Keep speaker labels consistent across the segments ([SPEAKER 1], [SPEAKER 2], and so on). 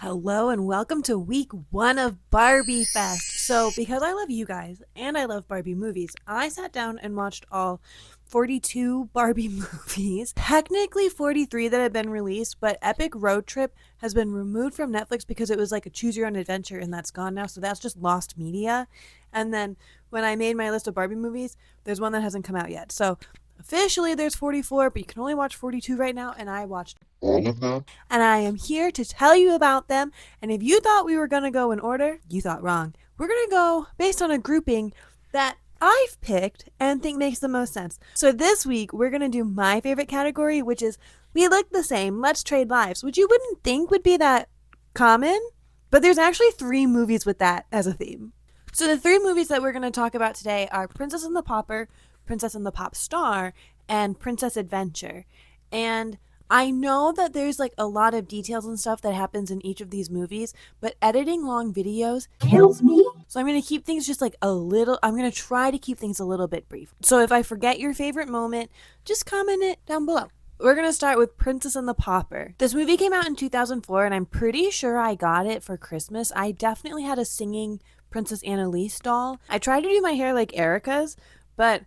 [SPEAKER 1] Hello and welcome to week 1 of Barbie Fest. So, because I love you guys and I love Barbie movies, I sat down and watched all 42 Barbie movies. Technically 43 that have been released, but Epic Road Trip has been removed from Netflix because it was like a choose your own adventure and that's gone now. So that's just lost media. And then when I made my list of Barbie movies, there's one that hasn't come out yet. So officially there's 44, but you can only watch 42 right now, and I watched
[SPEAKER 2] All of them?
[SPEAKER 1] and I am here to tell you about them. And if you thought we were going to go in order, you thought wrong. We're going to go based on a grouping that I've picked and think makes the most sense. So this week, we're going to do my favorite category, which is we look the same, let's trade lives, which you wouldn't think would be that common, but there's actually 3 movies with that as a theme. So the 3 movies that we're going to talk about today are Princess and the Pauper, Princess and the Pop Star, and Princess Adventure. And I know that there's like a lot of details and stuff that happens in each of these movies, but editing long videos kills me. So I'm going to keep things just like I'm going to try to keep things a little bit brief. So if I forget your favorite moment, just comment it down below. We're going to start with Princess and the Pauper. This movie came out in 2004, and I'm pretty sure I got it for Christmas. I definitely had a singing Princess Annalise doll. I tried to do my hair like Erica's, but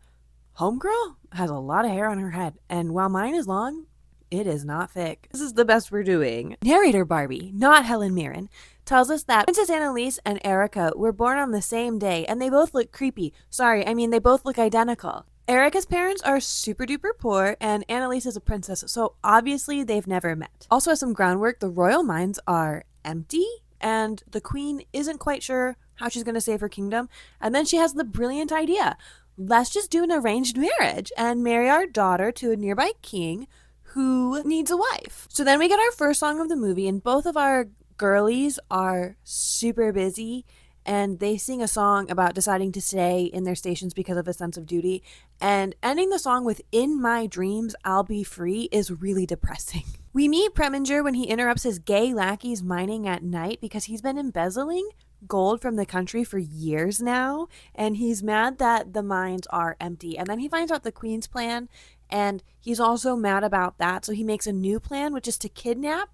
[SPEAKER 1] Homegirl has a lot of hair on her head, and while mine is long, it is not thick. This is the best we're doing. Narrator Barbie, not Helen Mirren, tells us that Princess Annalise and Erica were born on the same day, and they both look creepy. They both look identical. Erica's parents are super duper poor, and Annalise is a princess, so obviously they've never met. Also, as some groundwork, the royal mines are empty, and the queen isn't quite sure how she's going to save her kingdom, and then she has the brilliant idea. Let's just do an arranged marriage and marry our daughter to a nearby king who needs a wife. So then we get our first song of the movie, and both of our girlies are super busy, and they sing a song about deciding to stay in their stations because of a sense of duty, and ending the song with "In my dreams I'll be free" is really depressing. We meet Preminger when he interrupts his gay lackeys mining at night because he's been embezzling gold from the country for years now, and he's mad that the mines are empty. And then he finds out the queen's plan, and he's also mad about that, so he makes a new plan, which is to kidnap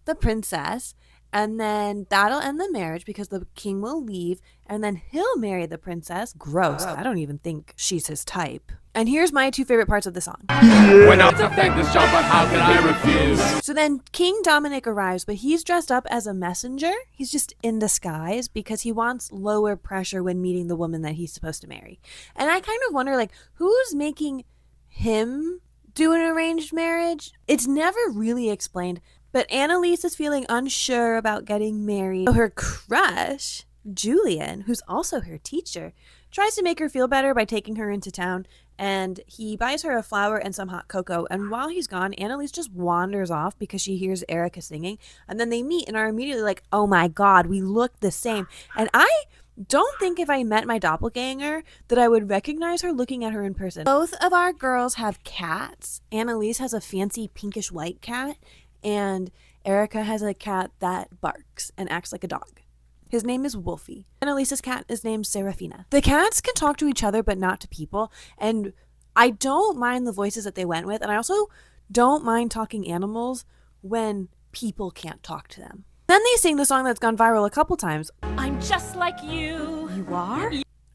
[SPEAKER 1] the princess, and then that'll end the marriage because the king will leave, and then he'll marry the princess. Gross. I don't even think she's his type. And here's my 2 favorite parts of the song.
[SPEAKER 3] When I to take this job, but how can I refuse?
[SPEAKER 1] So then King Dominic arrives, but he's dressed up as a messenger. He's just in disguise because he wants lower pressure when meeting the woman that he's supposed to marry. And I kind of wonder, like, who's making him do an arranged marriage? It's never really explained, but Annalise is feeling unsure about getting married. So her crush, Julian, who's also her teacher, tries to make her feel better by taking her into town, and he buys her a flower and some hot cocoa. And while he's gone, Annalise just wanders off because she hears Erica singing, and then they meet and are immediately like, oh my god, we look the same. And I don't think if I met my doppelganger that I would recognize her looking at her in person. Both of our girls have cats. Annalise has a fancy pinkish white cat, and Erica has a cat that barks and acts like a dog. His name is Wolfie. Annalise's cat is named Serafina. The cats can talk to each other but not to people, and I don't mind the voices that they went with, and I also don't mind talking animals when people can't talk to them. Then they sing the song that's gone viral a couple times.
[SPEAKER 4] I'm just like you.
[SPEAKER 1] You are?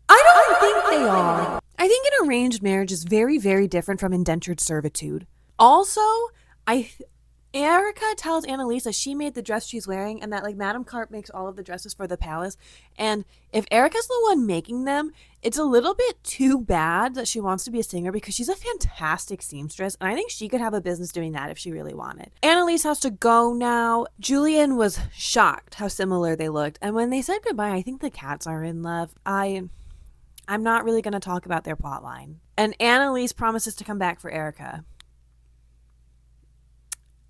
[SPEAKER 1] I don't think they are. I think an arranged marriage is very, very different from indentured servitude. Also, Erica tells Annalise that she made the dress she's wearing and that like Madame Carp makes all of the dresses for the palace. And if Erica's the one making them, it's a little bit too bad that she wants to be a singer because she's a fantastic seamstress. And I think she could have a business doing that if she really wanted. Annalise has to go now. Julian was shocked how similar they looked. And when they said goodbye, I think the cats are in love. I'm not really going to talk about their plot line. And Annalise promises to come back for Erica.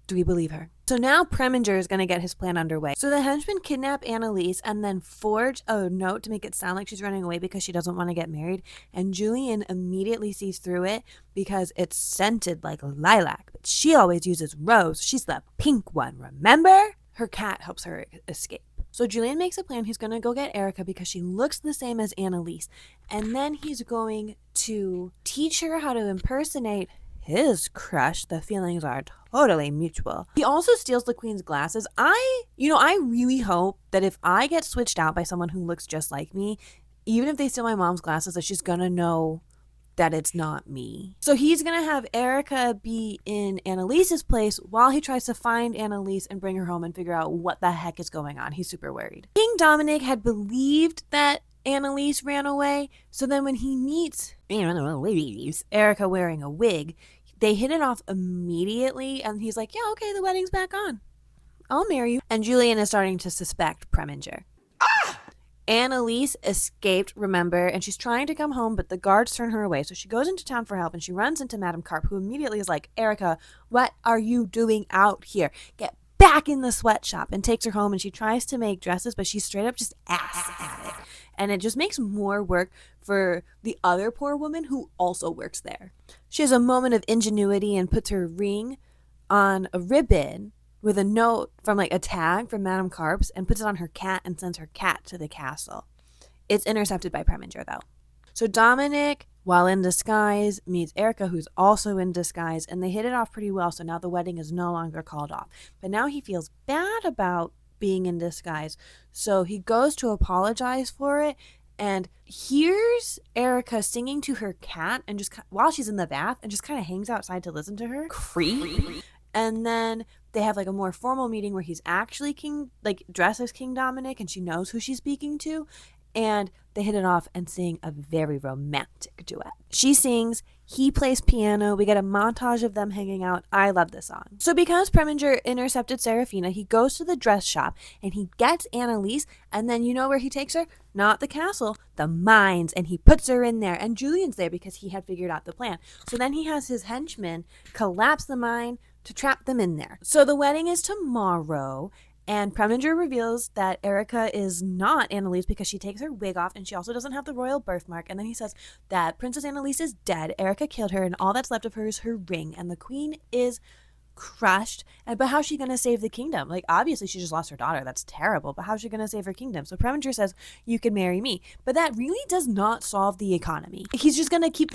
[SPEAKER 1] Do we believe her? So now Preminger is going to get his plan underway. So the henchmen kidnap Annalise and then forge a note to make it sound like she's running away because she doesn't want to get married. And Julian immediately sees through it because it's scented like lilac. But she always uses rose. She's the pink one, remember? Her cat helps her escape. So Julian makes a plan. He's going to go get Erica because she looks the same as Annalise. And then he's going to teach her how to impersonate his crush, the feelings are totally mutual. He also steals the queen's glasses. I really hope that if I get switched out by someone who looks just like me, even if they steal my mom's glasses, that she's gonna know that it's not me. So he's gonna have Erica be in Annalise's place while he tries to find Annalise and bring her home and figure out what the heck is going on. He's super worried. King Dominic had believed that Annalise ran away, so then when he meets Erica wearing a wig, they hit it off immediately, and he's like, yeah, okay, the wedding's back on. I'll marry you. And Julian is starting to suspect Preminger. Annalise escaped, remember, and she's trying to come home, but the guards turn her away. So she goes into town for help, and she runs into Madame Carp, who immediately is like, Erica, what are you doing out here? Get back in the sweatshop, and takes her home, and she tries to make dresses, but she's straight up just ass at it. And it just makes more work for the other poor woman who also works there. She has a moment of ingenuity and puts her ring on a ribbon with a note from like a tag from Madame Carp's and puts it on her cat and sends her cat to the castle. It's intercepted by Preminger though. So Dominic, while in disguise, meets Erica, who's also in disguise, and they hit it off pretty well, so now the wedding is no longer called off. But now he feels bad about being in disguise, so he goes to apologize for it and hears Erica singing to her cat and just while she's in the bath and just kind of hangs outside to listen to her. Creep. And then they have like a more formal meeting where he's actually dressed as King Dominic, and she knows who she's speaking to, and they hit it off and sing a very romantic duet. She sings, he plays piano, we get a montage of them hanging out. I love this song. So because Preminger intercepted Serafina, he goes to the dress shop and he gets Annalise, and then you know where he takes her? Not the castle, the mines, and he puts her in there, and Julian's there because he had figured out the plan. So then he has his henchmen collapse the mine to trap them in there. So the wedding is tomorrow, and Preminger reveals that Erica is not Annalise because she takes her wig off, and she also doesn't have the royal birthmark. And then he says that Princess Annalise is dead, Erica killed her, and all that's left of her is her ring, and the queen is crushed. But how's she going to save the kingdom? Like, obviously she just lost her daughter. That's terrible. But how's she going to save her kingdom? So Preminger says, you can marry me. But that really does not solve the economy. He's just going to keep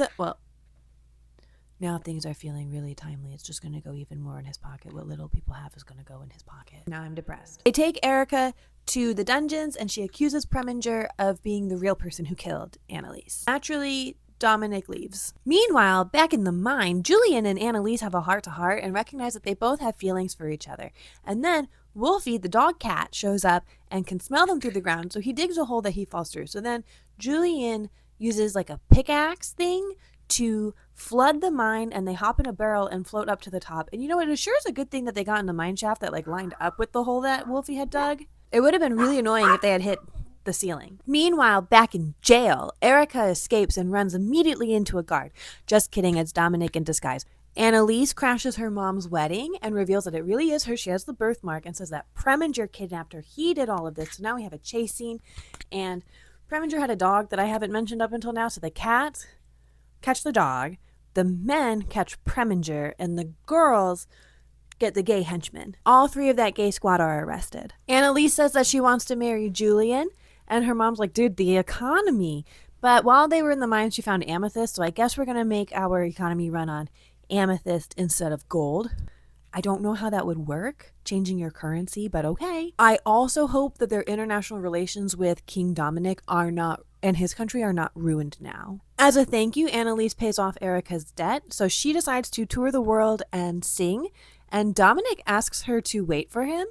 [SPEAKER 1] now things are feeling really timely. It's just going to go even more in his pocket. What little people have is going to go in his pocket. Now I'm depressed. They take Erica to the dungeons, and she accuses Preminger of being the real person who killed Annalise. Naturally, Dominic leaves. Meanwhile, back in the mine, Julian and Annalise have a heart-to-heart and recognize that they both have feelings for each other. And then Wolfie, the dog cat, shows up and can smell them through the ground, so he digs a hole that he falls through. So then Julian uses like a pickaxe thing to flood the mine, and they hop in a barrel and float up to the top. And you know what? It sure is a good thing that they got in the mine shaft that like lined up with the hole that Wolfie had dug. It would have been really annoying if they had hit the ceiling. Meanwhile, back in jail, Erica escapes and runs immediately into a guard. Just kidding, it's Dominic in disguise. Annalise crashes her mom's wedding and reveals that it really is her. She has the birthmark and says that Preminger kidnapped her. He did all of this. So now we have a chase scene, and Preminger had a dog that I haven't mentioned up until now. So the cats catch the dog, the men catch Preminger, and the girls get the gay henchmen. All three of that gay squad are arrested. Annalise says that she wants to marry Julian, and her mom's like, dude, the economy. But while they were in the mine, she found amethyst, so I guess we're going to make our economy run on amethyst instead of gold. I don't know how that would work, changing your currency, but okay. I also hope that their international relations with King Dominic and his country are not ruined now. As a thank you, Annalise pays off Erica's debt, so she decides to tour the world and sing, and Dominic asks her to wait for him.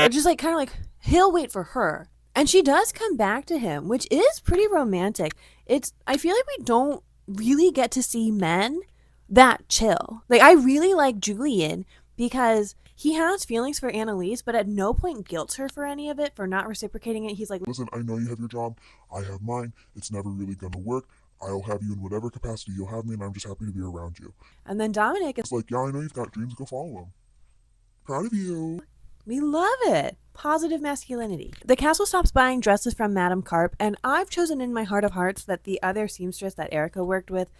[SPEAKER 1] Just like, kind of like, he'll wait for her. And she does come back to him, which is pretty romantic. I feel like we don't really get to see men that chill. Like, I really like Julian because he has feelings for Annalise, but at no point guilts her for any of it, for not reciprocating it. He's like,
[SPEAKER 2] listen, I know you have your job, I have mine, it's never really gonna work, I'll have you in whatever capacity you'll have me, and I'm just happy to be around you.
[SPEAKER 1] And then Dominic is
[SPEAKER 2] like, yeah, I know you've got dreams, go follow them. Proud of you.
[SPEAKER 1] We love it. Positive masculinity. The castle stops buying dresses from Madame Carp, and I've chosen in my heart of hearts that the other seamstress that Erica worked with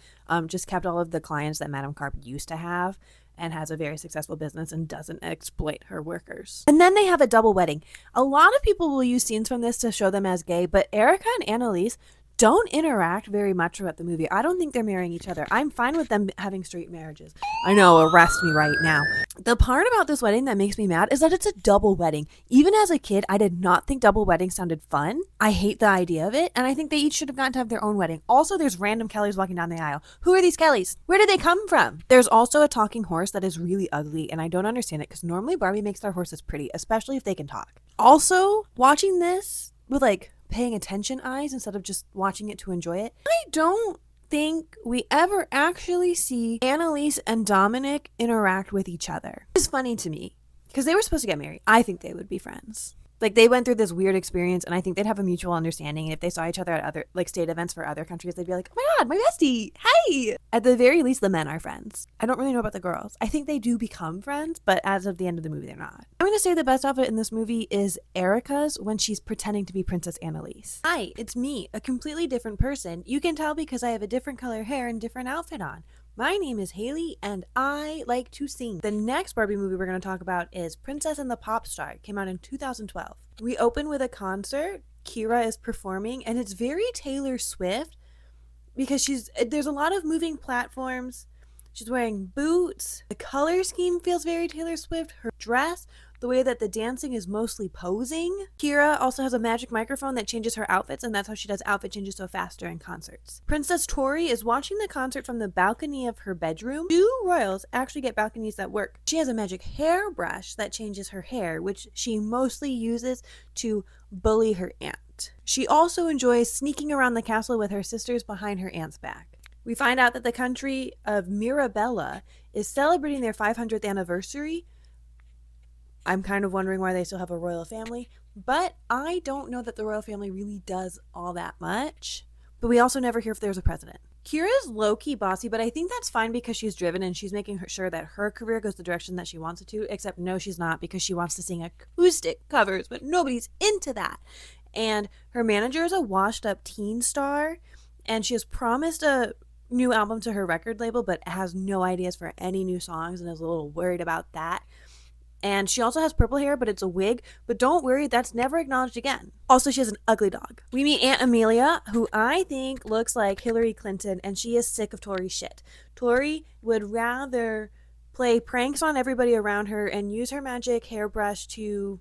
[SPEAKER 1] just kept all of the clients that Madame Carp used to have and has a very successful business and doesn't exploit her workers. And then they have a double wedding. A lot of people will use scenes from this to show them as gay, but Erica and Annalise don't interact very much throughout the movie. I don't think they're marrying each other. I'm fine with them having straight marriages. I know, arrest me right now. The part about this wedding that makes me mad is that it's a double wedding. Even as a kid, I did not think double wedding sounded fun. I hate the idea of it, and I think they each should have gotten to have their own wedding. Also, there's random Kellys walking down the aisle. Who are these Kellys? Where did they come from? There's also a talking horse that is really ugly, and I don't understand it because normally Barbie makes their horses pretty, especially if they can talk. Also, watching this with like paying attention eyes instead of just watching it to enjoy it, I don't think we ever actually see Annalise and Dominic interact with each other. It's funny to me because they were supposed to get married. I think they would be friends. Like, they went through this weird experience, and I think they'd have a mutual understanding. And if they saw each other at other, like, state events for other countries, they'd be like, oh my God, my bestie, hey! At the very least, the men are friends. I don't really know about the girls. I think they do become friends, but as of the end of the movie, they're not. I'm going to say the best outfit in this movie is Erica's when she's pretending to be Princess Annalise. Hi, it's me, a completely different person. You can tell because I have a different color hair and different outfit on. My name is Haley, and I like to sing. The next Barbie movie we're going to talk about is Princess and the Pop Star. It came out in 2012. We open with a concert. Kira is performing, and it's very Taylor Swift because there's a lot of moving platforms. She's wearing boots. The color scheme feels very Taylor Swift. Her dress, the way that the dancing is mostly posing. Kira also has a magic microphone that changes her outfits, and that's how she does outfit changes so fast during concerts. Princess Tori is watching the concert from the balcony of her bedroom. 2 royals actually get balconies that work. She has a magic hairbrush that changes her hair, which she mostly uses to bully her aunt. She also enjoys sneaking around the castle with her sisters behind her aunt's back. We find out that the country of Mirabella is celebrating their 500th anniversary. I'm kind of wondering why they still have a royal family, but I don't know that the royal family really does all that much. But we also never hear if there's a president. Kira's low-key bossy, but I think that's fine because she's driven and she's making sure that her career goes the direction that she wants it to, except no, she's not, because she wants to sing acoustic covers, but nobody's into that. And her manager is a washed-up teen star, and she has promised a new album to her record label, but has no ideas for any new songs and is a little worried about that. And she also has purple hair, but it's a wig. But don't worry, that's never acknowledged again. Also, she has an ugly dog. We meet Aunt Amelia, who I think looks like Hillary Clinton, and she is sick of Tori's shit. Tori would rather play pranks on everybody around her and use her magic hairbrush to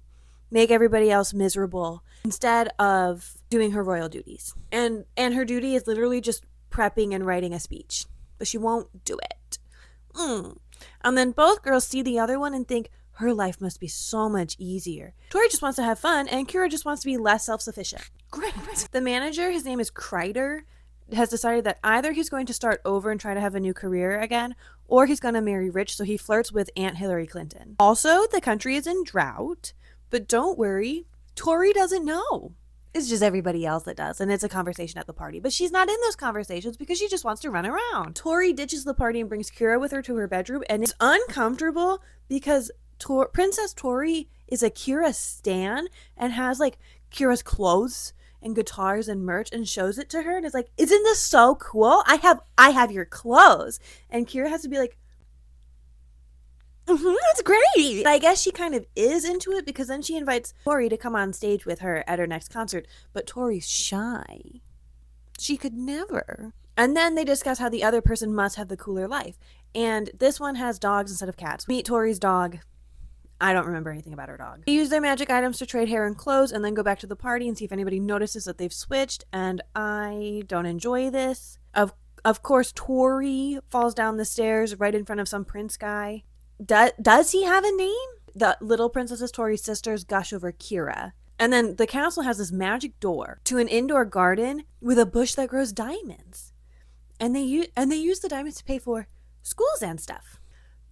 [SPEAKER 1] make everybody else miserable instead of doing her royal duties. And her duty is literally just prepping and writing a speech. But she won't do it. And then both girls see the other one and think, her life must be so much easier. Tori just wants to have fun, and Kira just wants to be less self-sufficient. Great. The manager, his name is Kreider, has decided that either he's going to start over and try to have a new career again, or he's going to marry rich, so he flirts with Aunt Hillary Clinton. Also, the country is in drought, but don't worry, Tori doesn't know. It's just everybody else that does, and it's a conversation at the party. But she's not in those conversations because she just wants to run around. Tori ditches the party and brings Kira with her to her bedroom, and it's uncomfortable because Princess Tori is a Kira stan and has like Kira's clothes and guitars and merch and shows it to her and is like, isn't this so cool? I have your clothes. And Kira has to be like, that's great. I guess she kind of is into it because then she invites Tori to come on stage with her at her next concert. But Tori's shy. She could never. And then they discuss how the other person must have the cooler life. And this one has dogs instead of cats. Meet Tori's dog. I don't remember anything about her dog. They use their magic items to trade hair and clothes and then go back to the party and see if anybody notices that they've switched. And I don't enjoy this. Of course, Tori falls down the stairs right in front of some prince guy. Does he have a name? The little princesses, Tori's sisters, gush over Kira. And then the castle has this magic door to an indoor garden with a bush that grows diamonds. And they use the diamonds to pay for schools and stuff.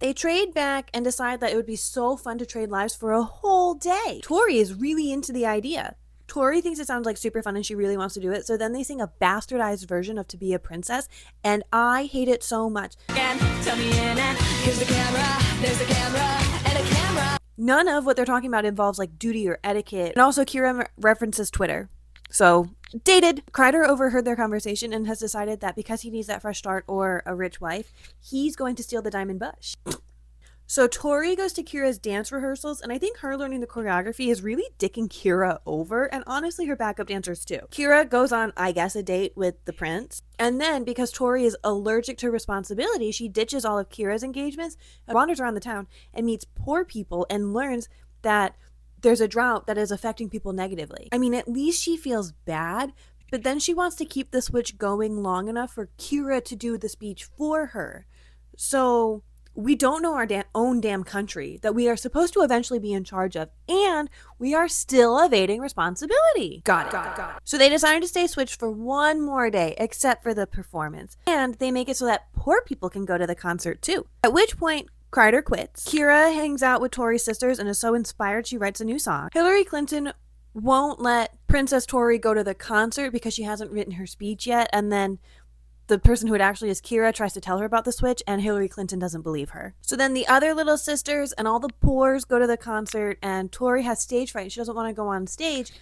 [SPEAKER 1] They trade back and decide that it would be so fun to trade lives for a whole day. Tori is really into the idea. Tori thinks it sounds like super fun and she really wants to do it. So then they sing a bastardized version of To Be a Princess. And I hate it so much.
[SPEAKER 5] And tell me in and here's the camera, there's a camera, and a camera.
[SPEAKER 1] None of what they're talking about involves like duty or etiquette. And also Kira references Twitter. So, dated. Kreider overheard their conversation and has decided that because he needs that fresh start or a rich wife, he's going to steal the diamond bush. So Tori goes to Kira's dance rehearsals, and I think her learning the choreography is really dicking Kira over, and honestly her backup dancers too. Kira goes on, I guess, a date with the prince, and then because Tori is allergic to responsibility, she ditches all of Kira's engagements, wanders around the town, and meets poor people and learns that there's a drought that is affecting people negatively. I mean, at least she feels bad, but then she wants to keep the switch going long enough for Kira to do the speech for her. So we don't know our own damn country that we are supposed to eventually be in charge of, and we are still evading responsibility. Got it. So they decided to stay switched for one more day, except for the performance. And they make it so that poor people can go to the concert too. At which point, Kreider quits. Kira hangs out with Tori's sisters and is so inspired she writes a new song. Hillary Clinton won't let Princess Tori go to the concert because she hasn't written her speech yet, and then the person who it actually is, Kira, tries to tell her about the switch, and Hillary Clinton doesn't believe her. So then the other little sisters and all the poors go to the concert, and Tori has stage fright. She doesn't want to go on stage,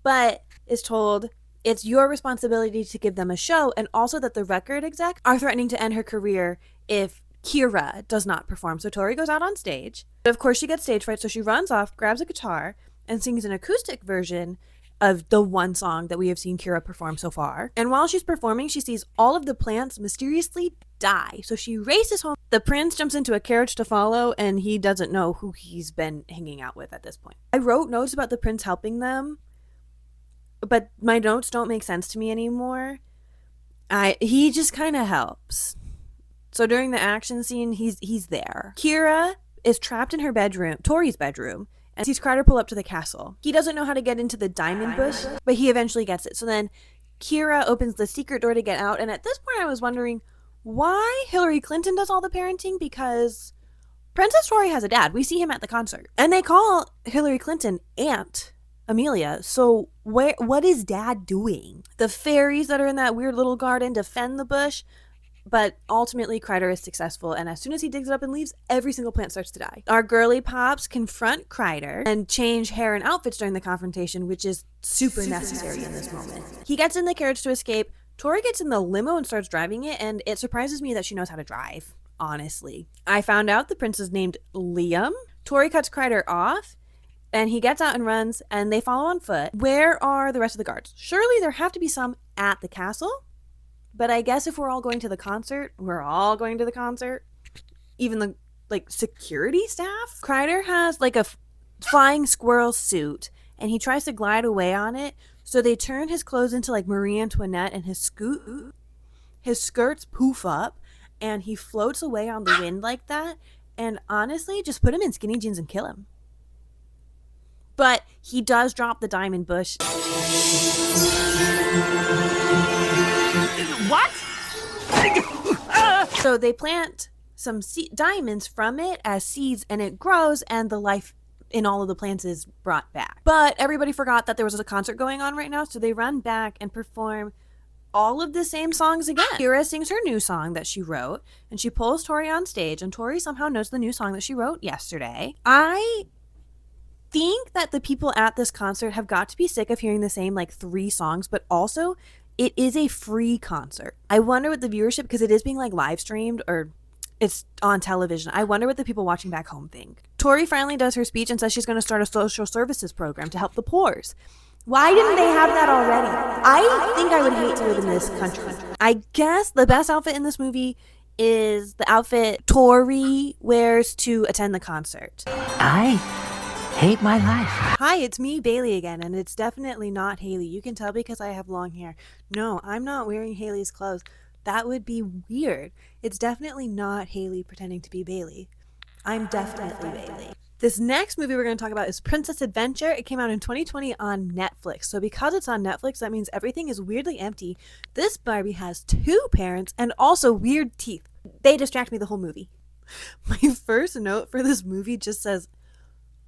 [SPEAKER 1] but is told it's your responsibility to give them a show, and also that the record exec are threatening to end her career if Kira does not perform. So Tori goes out on stage. But of course, she gets stage fright, so she runs off, grabs a guitar, and sings an acoustic version of the one song that we have seen Kira perform so far. And while she's performing, she sees all of the plants mysteriously die. So she races home. The prince jumps into a carriage to follow, and he doesn't know who he's been hanging out with at this point. I wrote notes about the prince helping them, but my notes don't make sense to me anymore. He just kind of helps. So during the action scene, he's there. Kira is trapped in her bedroom, Tori's bedroom, and sees Kreider pull up to the castle. He doesn't know how to get into the diamond bush, but he eventually gets it. So then Kira opens the secret door to get out, and at this point I was wondering why Hillary Clinton does all the parenting, because Princess Tori has a dad. We see him at the concert. And they call Hillary Clinton Aunt Amelia. So what is dad doing? The fairies that are in that weird little garden defend the bush, but ultimately, Kreider is successful, and as soon as he digs it up and leaves, every single plant starts to die. Our girly pops confront Kreider and change hair and outfits during the confrontation, which is super necessary in this moment. He gets in the carriage to escape. Tori gets in the limo and starts driving it, and it surprises me that she knows how to drive, honestly. I found out the prince is named Liam. Tori cuts Kreider off, and he gets out and runs, and they follow on foot. Where are the rest of the guards? Surely there have to be some at the castle. But I guess if we're all going to the concert, we're all going to the concert. Even the, security staff. Kreider has, a flying squirrel suit, and he tries to glide away on it. So they turn his clothes into, Marie Antoinette, and his skirts poof up, and he floats away on the wind like that. And honestly, just put him in skinny jeans and kill him. But he does drop the diamond bush.
[SPEAKER 3] What?
[SPEAKER 1] So they plant some diamonds from it as seeds, and it grows, and the life in all of the plants is brought back. But everybody forgot that there was a concert going on right now, so they run back and perform all of the same songs again. Kira sings her new song that she wrote, and she pulls Tori on stage, and Tori somehow knows the new song that she wrote yesterday. I think that the people at this concert have got to be sick of hearing the same 3 songs, but also it is a free concert. I wonder what the viewership, because it is being live streamed or it's on television. I wonder what the people watching back home think. Tori finally does her speech and says she's going to start a social services program to help the poors. Why didn't they have that already? I think I would hate to live in this country. I guess the best outfit in this movie is the outfit Tori wears to attend the concert.
[SPEAKER 6] I hate my life.
[SPEAKER 1] Hi, it's me, Bailey, again, and it's definitely not Haley. You can tell because I have long hair. No, I'm not wearing Haley's clothes. That would be weird. It's definitely not Haley pretending to be Bailey. I'm definitely Bailey. This next movie we're going to talk about is Princess Adventure. It came out in 2020 on Netflix. So because it's on Netflix, that means everything is weirdly empty. This Barbie has 2 parents and also weird teeth. They distract me the whole movie. My first note for this movie just says,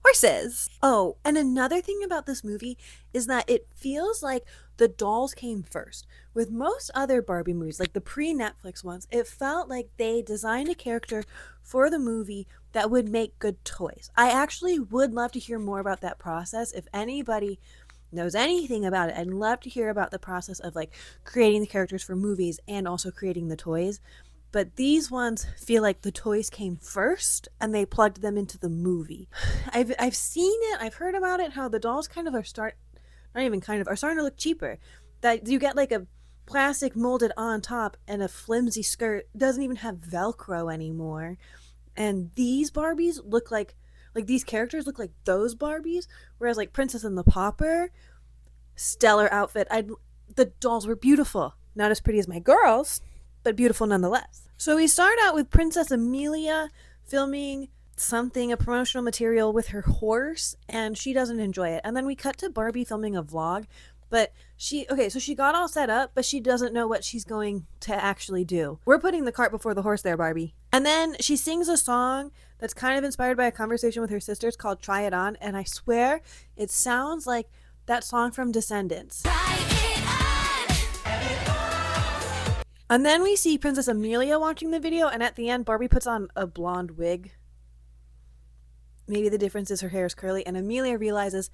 [SPEAKER 1] horses. Oh, and another thing about this movie is that it feels like the dolls came first. With most other Barbie movies, like the pre-Netflix ones, it felt like they designed a character for the movie that would make good toys. I actually would love to hear more about that process. If anybody knows anything about it, I'd love to hear about the process of creating the characters for movies and also creating the toys. but these ones feel like the toys came first and they plugged them into the movie. I've seen it, I've heard about it, how the dolls kind of are starting to look cheaper. That you get like a plastic molded on top and a flimsy skirt, doesn't even have Velcro anymore. And these Barbies look like these characters look like those Barbies, whereas like Princess and the Pauper, stellar outfit. The dolls were beautiful. Not as pretty as my girls, but beautiful nonetheless. So we start out with Princess Amelia filming a promotional material with her horse, and she doesn't enjoy it. And then we cut to Barbie filming a vlog, but she got all set up, but she doesn't know what she's going to actually do. We're putting the cart before the horse there, Barbie. And then she sings a song that's kind of inspired by a conversation with her sisters called Try It On, and I swear it sounds like that song from Descendants. And then we see Princess Amelia watching the video, and at the end, Barbie puts on a blonde wig. Maybe the difference is her hair is curly, and Amelia realizes,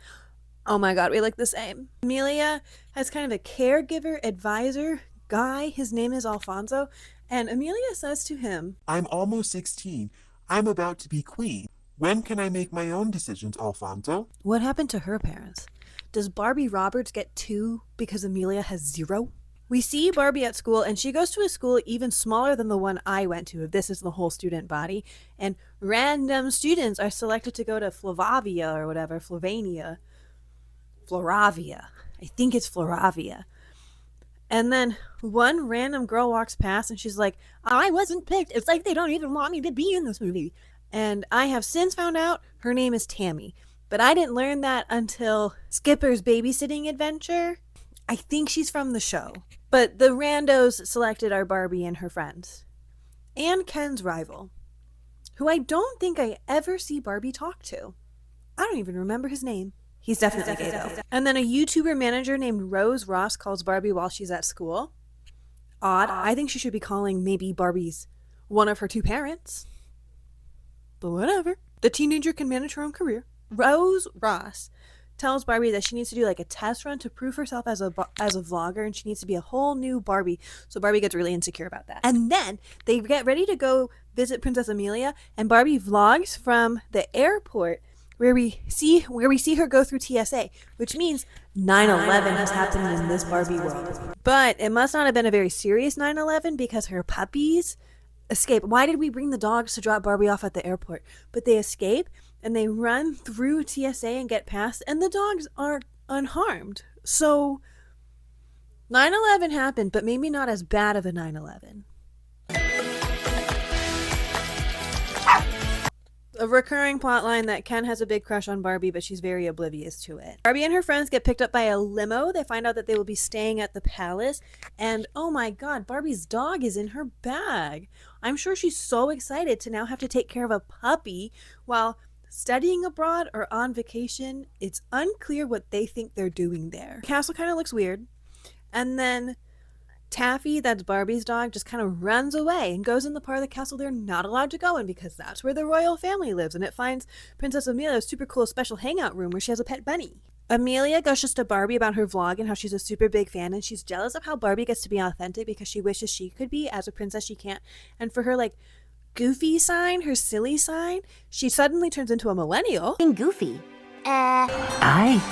[SPEAKER 1] oh my god, we look the same. Amelia has kind of a caregiver advisor guy. His name is Alfonso, and Amelia says to him,
[SPEAKER 7] I'm almost 16. I'm about to be queen. When can I make my own decisions, Alfonso?
[SPEAKER 1] what happened to her parents? Does Barbie Roberts get 2 because Amelia has 0? We see Barbie at school, and she goes to a school even smaller than the one I went to, if this is the whole student body, and random students are selected to go to Flavia or whatever, Floravia. I think it's Floravia. And then one random girl walks past, and she's like, I wasn't picked. It's like they don't even want me to be in this movie. And I have since found out her name is Tammy. But I didn't learn that until Skipper's babysitting adventure. I think she's from the show. But the randos selected are Barbie and her friends. And Ken's rival, who I don't think I ever see Barbie talk to. I don't even remember his name. He's definitely gay though. And then a YouTuber manager named Rose Ross calls Barbie while she's at school. Odd. I think she should be calling maybe Barbie's one of her 2 parents. But whatever. The teenager can manage her own career. Rose Ross tells Barbie that she needs to do like a test run to prove herself as a vlogger, and she needs to be a whole new Barbie. So Barbie gets really insecure about that. And then they get ready to go visit Princess Amelia, and Barbie vlogs from the airport where we see her go through TSA, which means 9/11 has happened in this Barbie world. But it must not have been a very serious 9/11 because her puppies escape. Why did we bring the dogs to drop Barbie off at the airport? But they escape and they run through TSA and get past, and the dogs are unharmed. So 9/11 happened, but maybe not as bad of a 9/11. A recurring plotline that Ken has a big crush on Barbie, but she's very oblivious to it. Barbie and her friends get picked up by a limo. They find out that they will be staying at the palace, and oh my god, Barbie's dog is in her bag. I'm sure she's so excited to now have to take care of a puppy while studying abroad or on vacation. It's unclear what they think they're doing there. The castle kind of looks weird, and then Taffy, that's Barbie's dog, just kind of runs away and goes in the part of the castle they're not allowed to go in because that's where the royal family lives, and it finds Princess Amelia's super cool special hangout room where she has a pet bunny. Amelia gushes to Barbie about her vlog and how she's a super big fan, and she's jealous of how Barbie gets to be authentic because she wishes she could be. As a princess, she can't. And for her, like, goofy sign, her silly sign, she suddenly turns into a millennial.
[SPEAKER 6] Goofy. I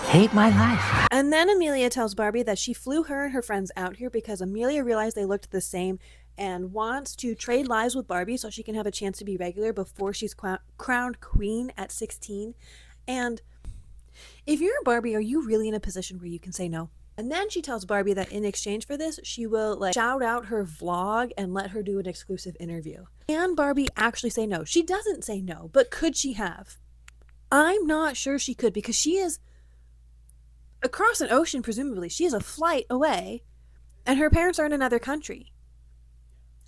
[SPEAKER 6] hate my life.
[SPEAKER 1] And then Amelia tells Barbie that she flew her and her friends out here because Amelia realized they looked the same and wants to trade lives with Barbie so she can have a chance to be regular before she's crowned queen at 16. And if you're Barbie, are you really in a position where you can say no? And then she tells Barbie that in exchange for this, she will like shout out her vlog and let her do an exclusive interview. Can Barbie actually say no? She doesn't say no, but could she have? I'm not sure she could because she is across an ocean, presumably. She is a flight away, and her parents are in another country.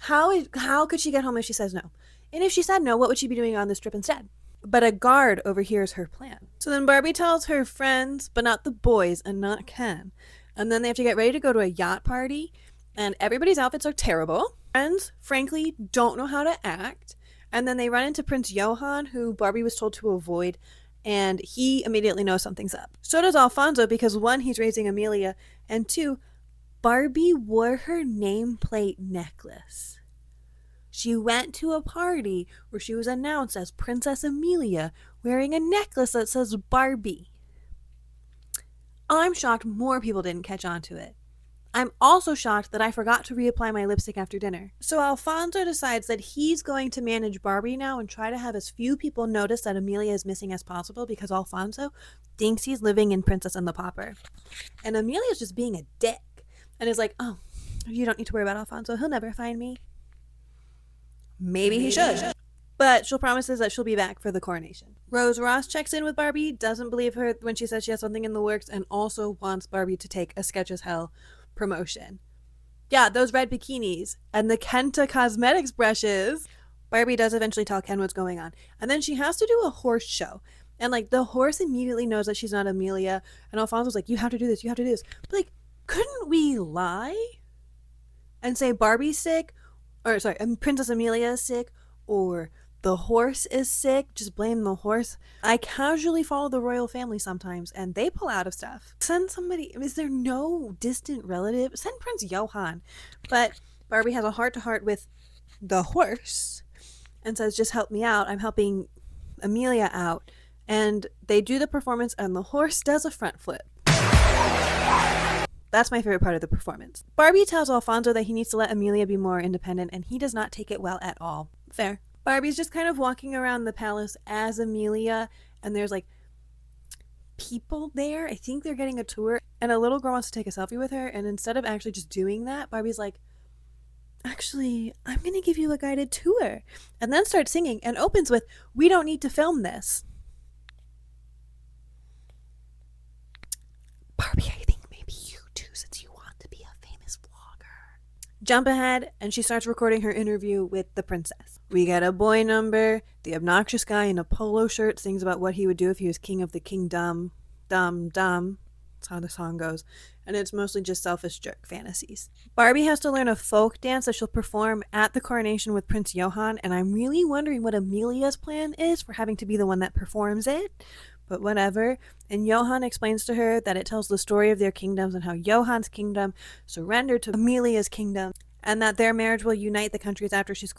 [SPEAKER 1] How could she get home if she says no? And if she said no, what would she be doing on this trip instead? But a guard overhears her plan. So then Barbie tells her friends, but not the boys and not Ken. And then they have to get ready to go to a yacht party, and everybody's outfits are terrible. Friends, frankly, don't know how to act. And then they run into Prince Johann, who Barbie was told to avoid, and he immediately knows something's up. So does Alfonso, because 1, he's raising Amelia, and 2, Barbie wore her nameplate necklace. She went to a party where she was announced as Princess Amelia wearing a necklace that says Barbie. I'm shocked more people didn't catch on to it. I'm also shocked that I forgot to reapply my lipstick after dinner. So Alfonso decides that he's going to manage Barbie now and try to have as few people notice that Amelia is missing as possible because Alfonso thinks he's living in Princess and the Pauper. And Amelia's just being a dick and is like, oh, you don't need to worry about Alfonso. He'll never find me. Maybe he should. But she'll promises that she'll be back for the coronation. Rose Ross checks in with Barbie, doesn't believe her when she says she has something in the works, and also wants Barbie to take a Sketch as Hell promotion. Yeah, those red bikinis and the Kenta Cosmetics brushes. Barbie does eventually tell Ken what's going on. And then she has to do a horse show. And like the horse immediately knows that she's not Amelia. And Alfonso's like, you have to do this, you have to do this. But like, couldn't we lie and say Barbie's sick? Or sorry, Princess Amelia is sick, or the horse is sick, just blame the horse. I casually follow the royal family sometimes, and they pull out of stuff. Send somebody, is there no distant relative? Send Prince Johann. But Barbie has a heart-to-heart with the horse and says, just help me out. I'm helping Amelia out. And they do the performance, and the horse does a front flip. That's my favorite part of the performance. Barbie tells Alfonso that he needs to let Amelia be more independent, and he does not take it well at all. Fair. Barbie's just kind of walking around the palace as Amelia, and there's like people there. I think they're getting a tour, and a little girl wants to take a selfie with her, and instead of actually just doing that, Barbie's like, actually, I'm going to give you a guided tour, and then starts singing and opens with, we don't need to film this. Barbie, I think maybe you too, since you want to be a famous vlogger. Jump ahead, and she starts recording her interview with the princess. We get a boy number. The obnoxious guy in a polo shirt sings about what he would do if he was king of the kingdom. Dumb. That's how the song goes. And it's mostly just selfish jerk fantasies. Barbie has to learn a folk dance that she'll perform at the coronation with Prince Johann, and I'm really wondering what Amelia's plan is for having to be the one that performs it. But whatever. And Johann explains to her that it tells the story of their kingdoms and how Johann's kingdom surrendered to Amelia's kingdom, and that their marriage will unite the countries after she's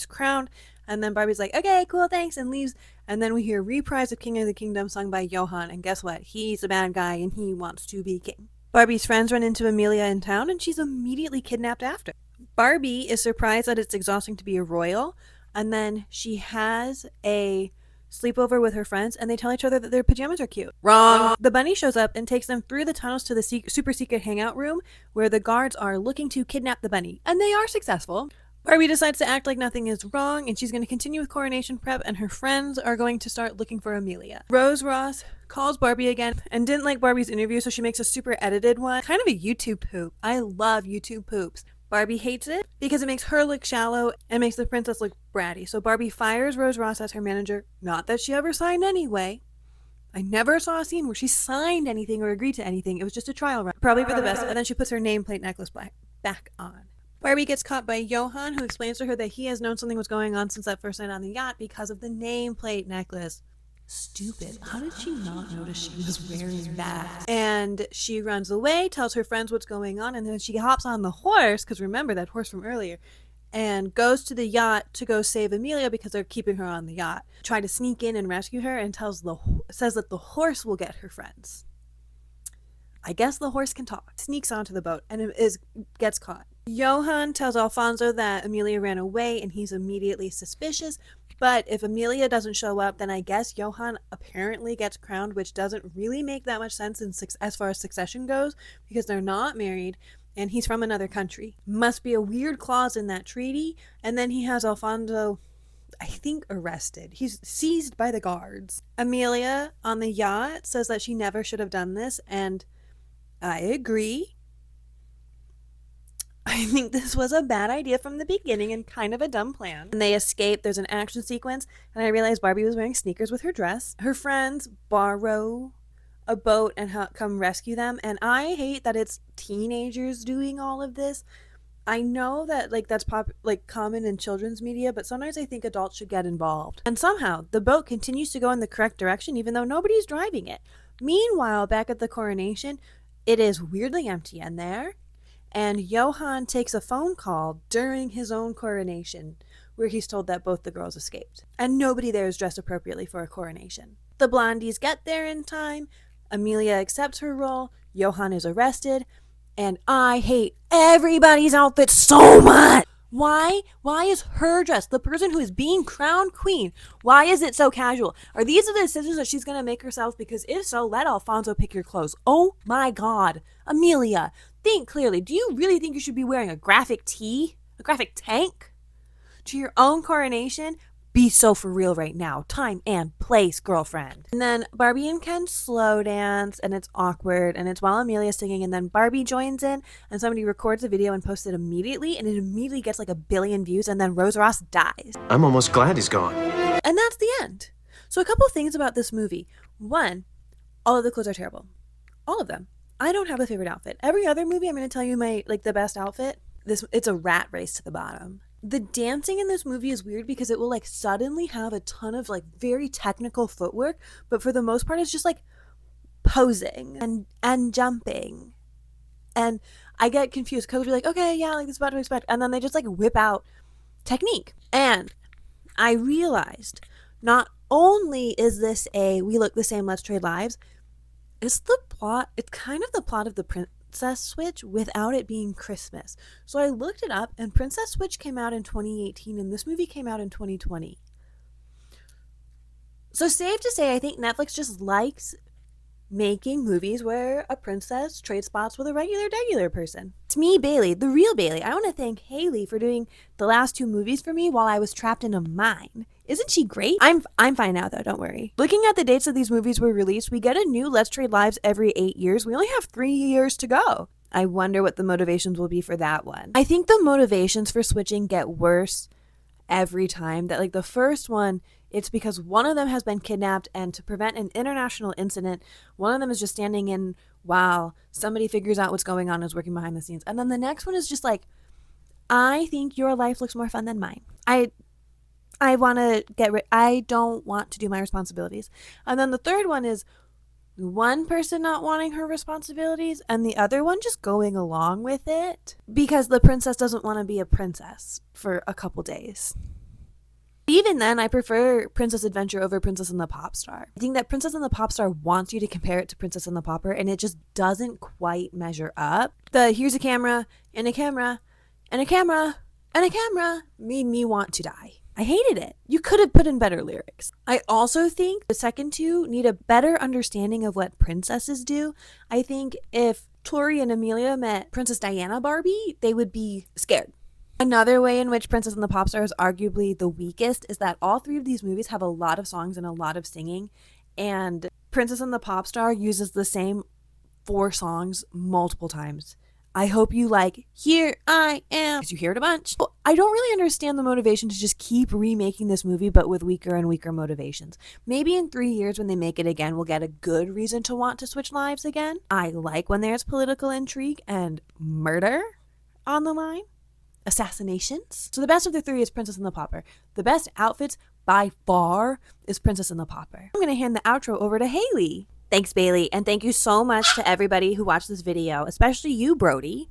[SPEAKER 1] crowned. And then Barbie's like, okay, cool, thanks, and leaves. And then we hear a reprise of King of the Kingdom sung by Johann, and guess what? He's a bad guy, and he wants to be king. Barbie's friends run into Amelia in town, and she's immediately kidnapped after. Barbie is surprised that it's exhausting to be a royal, and then she has a sleepover with her friends, and they tell each other that their pajamas are cute. Wrong! The bunny shows up and takes them through the tunnels to the super secret hangout room where the guards are looking to kidnap the bunny, and they are successful. Barbie decides to act like nothing is wrong, and she's going to continue with coronation prep, and her friends are going to start looking for Amelia. Rose Ross calls Barbie again and didn't like Barbie's interview, so she makes a super edited one. Kind of a YouTube poop. I love YouTube poops. Barbie hates it because it makes her look shallow and makes the princess look bratty. So Barbie fires Rose Ross as her manager. Not that she ever signed anyway. I never saw a scene where she signed anything or agreed to anything. It was just a trial run. Probably for the best. And then she puts her nameplate necklace back on. Barbie gets caught by Johann, who explains to her that he has known something was going on since that first night on the yacht because of the nameplate necklace. Stupid. How did she not notice she was wearing that? And she runs away, tells her friends what's going on, and then she hops on the horse, because remember that horse from earlier, and goes to the yacht to go save Amelia because they're keeping her on the yacht. Try to sneak in and rescue her, and says that the horse will get her friends. I guess the horse can talk. Sneaks onto the boat and gets caught. Johann tells Alfonso that Amelia ran away, and he's immediately suspicious. But if Amelia doesn't show up, then I guess Johann apparently gets crowned, which doesn't really make that much sense as far as succession goes, because they're not married, and he's from another country. Must be a weird clause in that treaty. And then he has Alfonso, I think, arrested. He's seized by the guards. Amelia, on the yacht, says that she never should have done this, and I agree. I think this was a bad idea from the beginning and kind of a dumb plan. And they escape. There's an action sequence, and I realized Barbie was wearing sneakers with her dress. Her friends borrow a boat and come rescue them, and I hate that it's teenagers doing all of this. I know that that's common in children's media, but sometimes I think adults should get involved. And somehow the boat continues to go in the correct direction even though nobody's driving it. Meanwhile, back at the coronation, it is weirdly empty in there. And Johann takes a phone call during his own coronation where he's told that both the girls escaped. And nobody there is dressed appropriately for a coronation. The blondies get there in time. Amelia accepts her role. Johann is arrested. And I hate everybody's outfit so much. Why? Why is her dress, the person who is being crowned queen, why is it so casual? Are these the decisions that she's going to make herself? Because if so, let Alfonso pick your clothes. Oh my God. Amelia, think clearly. Do you really think you should be wearing a graphic tee? A graphic tank? To your own coronation? Be so for real right now. Time and place, girlfriend. And then Barbie and Ken slow dance, and it's awkward, and it's while Amelia's singing, and then Barbie joins in, and somebody records a video and posts it immediately, and it immediately gets like 1 billion views, and then Rose Ross dies.
[SPEAKER 8] I'm almost glad he's gone.
[SPEAKER 1] And that's the end. So a couple things about this movie. One, all of the clothes are terrible. All of them. I don't have a favorite outfit. Every other movie, I'm going to tell you the best outfit. It's a rat race to the bottom. The dancing in this movie is weird because it will suddenly have a ton of very technical footwork, but for the most part it's just posing and jumping. And I get confused because we're okay, yeah, this is what to expect, and then they just whip out technique. And I realized not only is this we look the same, let's trade lives, it's kind of the plot of the Princess Switch without it being Christmas. So I looked it up, and Princess Switch came out in 2018 and this movie came out in 2020. So safe to say, I think Netflix just likes making movies where a princess trades spots with a regular person. It's me, Bailey, the real Bailey. I want to thank Haley for doing the last 2 movies for me while I was trapped in a mine. Isn't she great? I'm fine now though, don't worry. Looking at the dates that these movies were released, we get a new Let's Trade Lives every 8 years. We only have 3 years to go. I wonder what the motivations will be for that one. I think the motivations for switching get worse every time. That the first one, it's because one of them has been kidnapped, and to prevent an international incident, one of them is just standing in while somebody figures out what's going on and is working behind the scenes. And then the next one is just I think your life looks more fun than mine. I want to I don't want to do my responsibilities. And then the third one is one person not wanting her responsibilities and the other one just going along with it because the princess doesn't want to be a princess for a couple days. Even then, I prefer Princess Adventure over Princess and the Pop Star. I think that Princess and the Pop Star wants you to compare it to Princess and the Pauper, and it just doesn't quite measure up. Here's a camera, and a camera, and a camera, and a camera made me want to die. I hated it. You could have put in better lyrics. I also think the second 2 need a better understanding of what princesses do. I think if Tori and Amelia met Princess Diana Barbie, they would be scared. Another way in which Princess and the Pop Star is arguably the weakest is that all 3 of these movies have a lot of songs and a lot of singing, and Princess and the Pop Star uses the same 4 songs multiple times. I hope you Here I Am, because you hear it a bunch. I don't really understand the motivation to just keep remaking this movie, but with weaker and weaker motivations. Maybe in 3 years when they make it again, we'll get a good reason to want to switch lives again. I like when there's political intrigue and murder on the line. Assassinations. So the best of the 3 is Princess and the Pauper. The best outfits by far is Princess and the Pauper. I'm going to hand the outro over to Haley. Thanks, Bailey, and thank you so much to everybody who watched this video, especially you, Brody.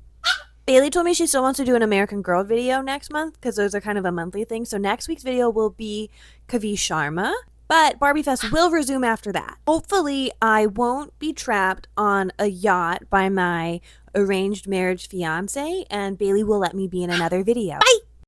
[SPEAKER 1] Bailey told me she still wants to do an American Girl video next month because those are kind of a monthly thing. So next week's video will be Kavi Sharma, but Barbie Fest will resume after that. Hopefully, I won't be trapped on a yacht by my arranged marriage fiance, and Bailey will let me be in another video. Bye!